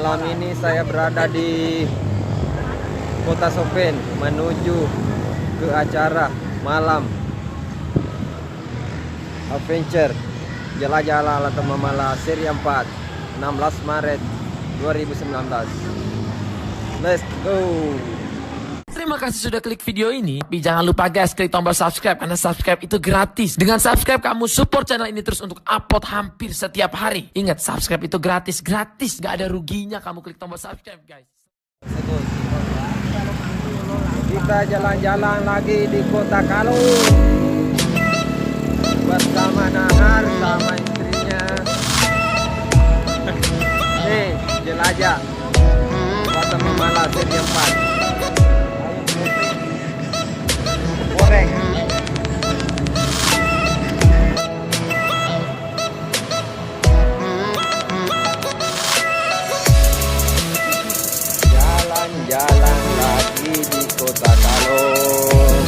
Malam ini saya berada di Kota Sopeng menuju ke acara malam adventure jelajah ala Tamamala seri 4 16 Maret 2019. Let's go. Terima kasih sudah klik video ini. Tapi jangan lupa guys, klik tombol subscribe karena subscribe itu gratis. Dengan subscribe kamu support channel ini terus untuk upload hampir setiap hari. Ingat, subscribe itu gratis, gak ada ruginya kamu klik tombol subscribe guys. Kita jalan-jalan lagi di Kota Kalung bersama Nahar sama istrinya. Nih, jelajah Kota Tamamala seri 4. Goreng. Jalan-jalan lagi di Kota Kalung.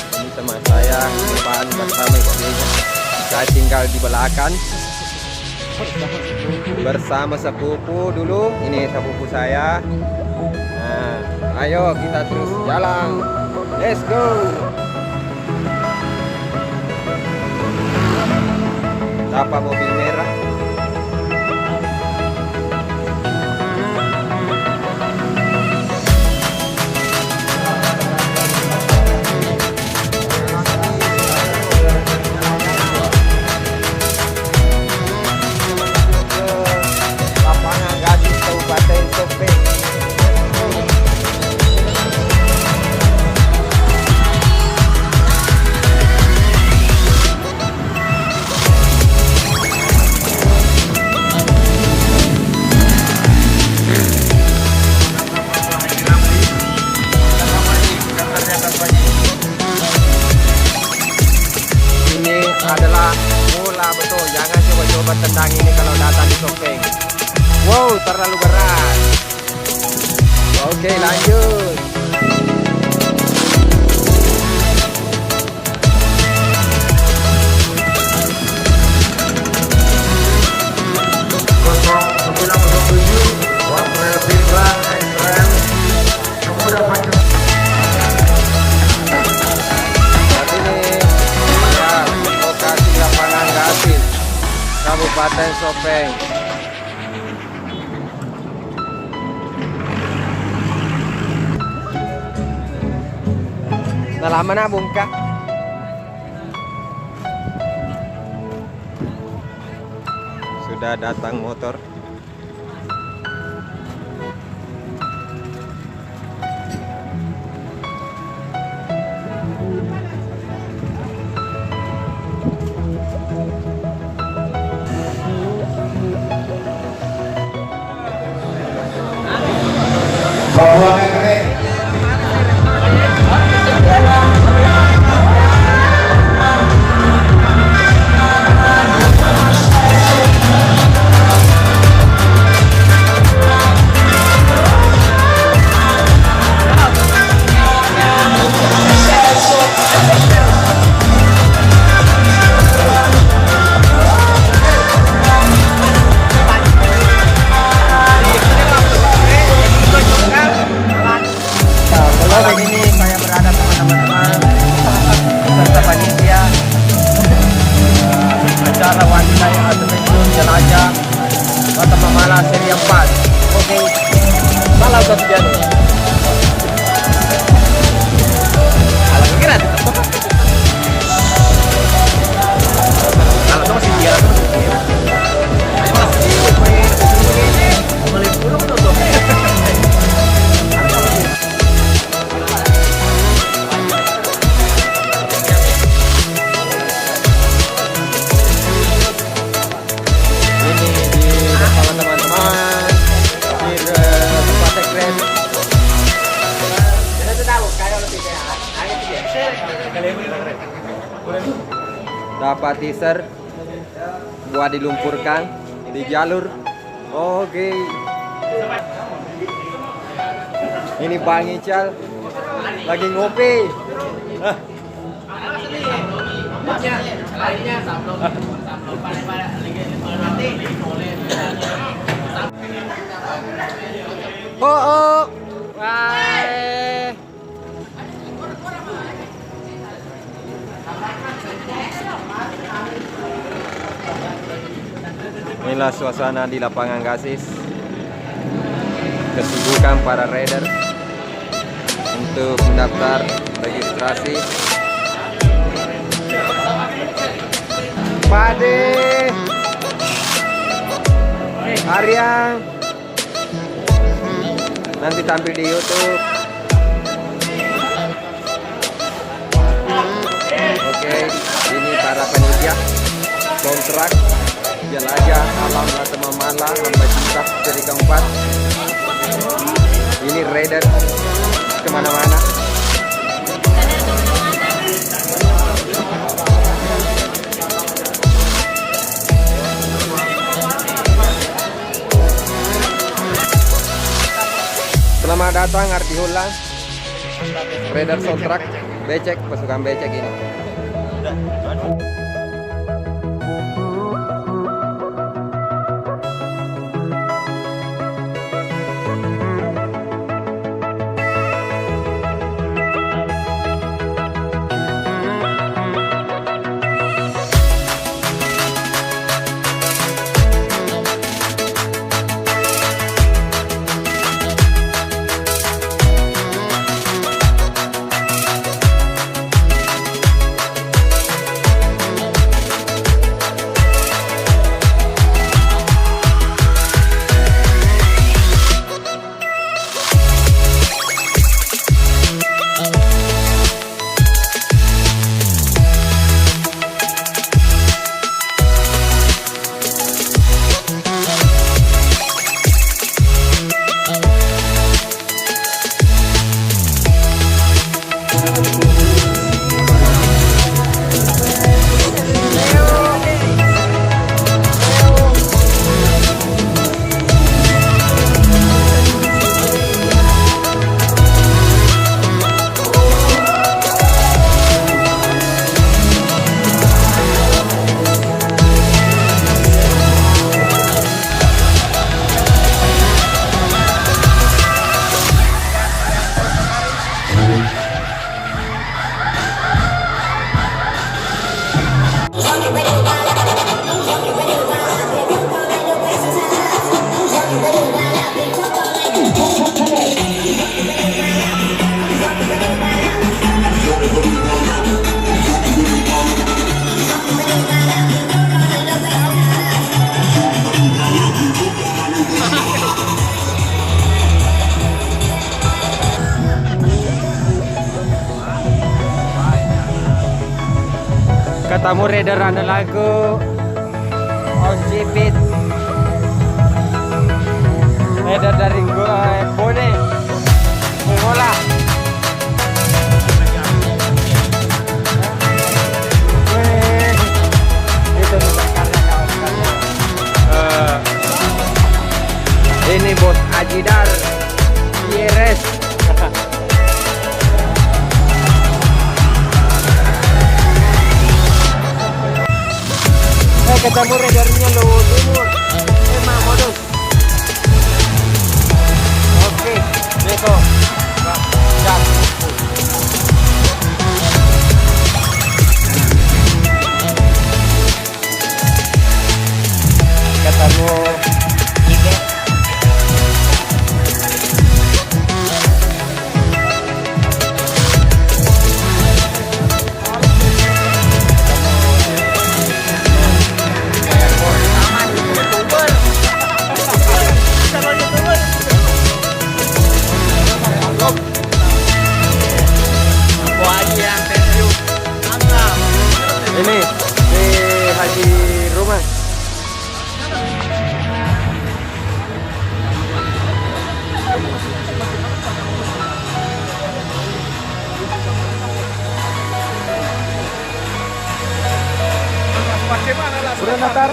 Ini teman saya depan bersama istrinya. Saya tinggal di belakang bersama sepupu dulu. Ini sepupu saya. Nah, ayo kita terus jalan. Let's go. Siapa mobil merah? Lapangan Gadis Kabupaten Sopeng. Adalah mula betul, jangan coba-coba tendang ini kalau datang di Sopeng. Wow, terlalu berat. Oke, lanjut. Kabupaten Sopeng. Nah, lama na bungka. Sudah datang motor. Ini saya berada sama teman-teman beserta panitia acara wanita yang adventure jelajah Kota Tamamala seri 4. Oke, salam satu Januari. Alam kira tetap apa? Kalau itu masih dia. Melipur tuh. Dapat teaser buat dilumpurkan di jalur. Oke. Ini Bang Ical lagi ngopi. Oh. Bye. Inilah suasana di lapangan Gasis. Kesibukan para rider untuk mendaftar registrasi. Pade, Aryang, nanti tampil di YouTube. Oke, ini para panitia kontrak jelajah alam Ratama Mala lomba cinta seri keempat. Ini rider kemana-mana. Selamat datang Arti Hulang, rider soundtrack becek, pasukan becek ini. Ketemu rider ada lagu Ojibit, rider dari Bone Mongola. Itu ini bos Ajidar Yeres. Ketemu ridernya lo timur emang modus. Oke, besok jam ketemu ini di Haji Rumah. Sudah natar?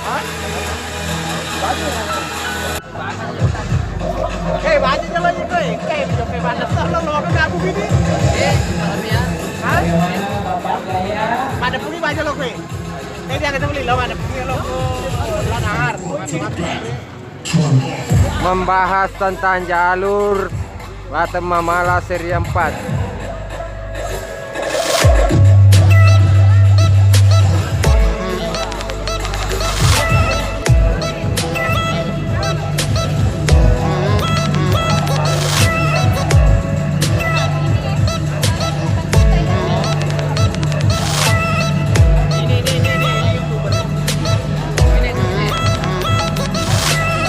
Hah? Kayak baju jalan aja gue. Kayak banget lo kan ngaku gini. Hah? Pada puni baju lo gue. Kayak dia kita beli lo pada puni lo. Lanar. Membahas tentang jalur Guatemala seri 4.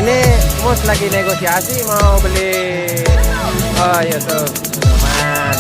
Ini Mus lagi negosiasi mau beli. Oh iya tuh, aman.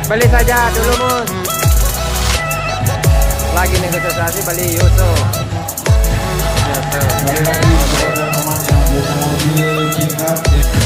Beli saja dulu Mus. Lagi negosiasi beli Yusuf. Yusuf.